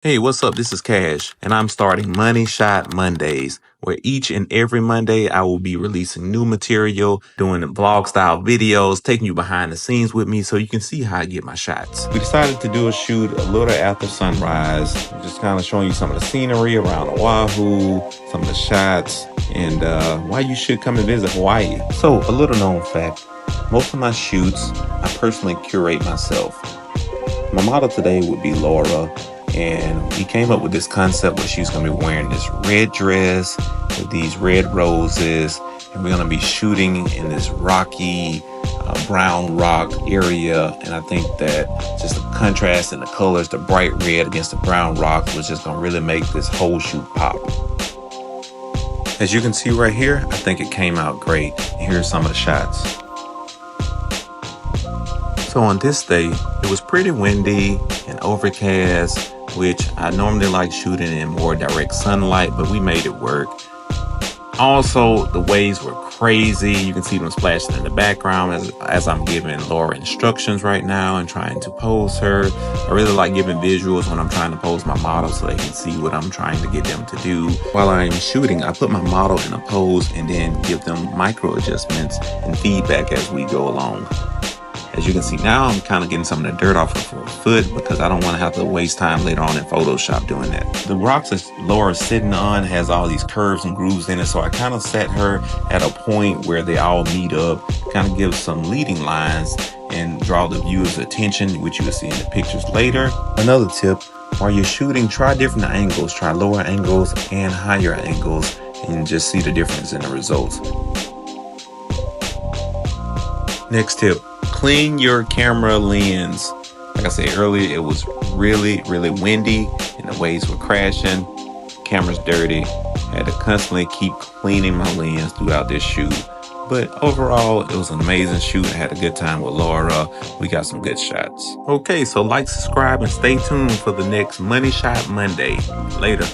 Hey, what's up? This is Cash, and I'm starting Money Shot Mondays, where each and every Monday I will be releasing new material, doing vlog style videos, taking you behind the scenes with me so you can see how I get my shots. We decided to do a shoot a little after sunrise, just kind of showing you some of the scenery around Oahu, some of the shots, and why you should come and visit Hawaii. So, a little known fact, most of my shoots I personally curate myself. My model today would be Laura, and we came up with this concept where she's going to be wearing this red dress with these red roses, and we're going to be shooting in this rocky brown rock area. And I think that just the contrast and the colors, the bright red against the brown rock, was just going to really make this whole shoot pop. As you can see right here, I think it came out great. Here's some of the shots. So on this day, it was pretty windy and overcast, which I normally like shooting in more direct sunlight, but we made it work. Also, the waves were crazy. You can see them splashing in the background as I'm giving Laura instructions right now and trying to pose her. I really like giving visuals when I'm trying to pose my model so they can see what I'm trying to get them to do. While I'm shooting, I put my model in a pose and then give them micro adjustments and feedback as we go along. As you can see now, I'm kind of getting some of the dirt off of her foot because I don't want to have to waste time later on in Photoshop doing that. The rocks that Laura's sitting on has all these curves and grooves in it, so I kind of set her at a point where they all meet up, kind of give some leading lines and draw the viewer's attention, which you will see in the pictures later. Another tip, while you're shooting, try different angles. Try lower angles and higher angles and just see the difference in the results. Next tip. Clean your camera lens. Like I said earlier, it was really windy and the waves were crashing. Camera's dirty. Had to constantly keep cleaning my lens throughout this shoot. But overall, it was an amazing shoot. I had a good time with Laura. We got some good shots. Okay, so like, subscribe, and stay tuned for the next Money Shot Monday. Later.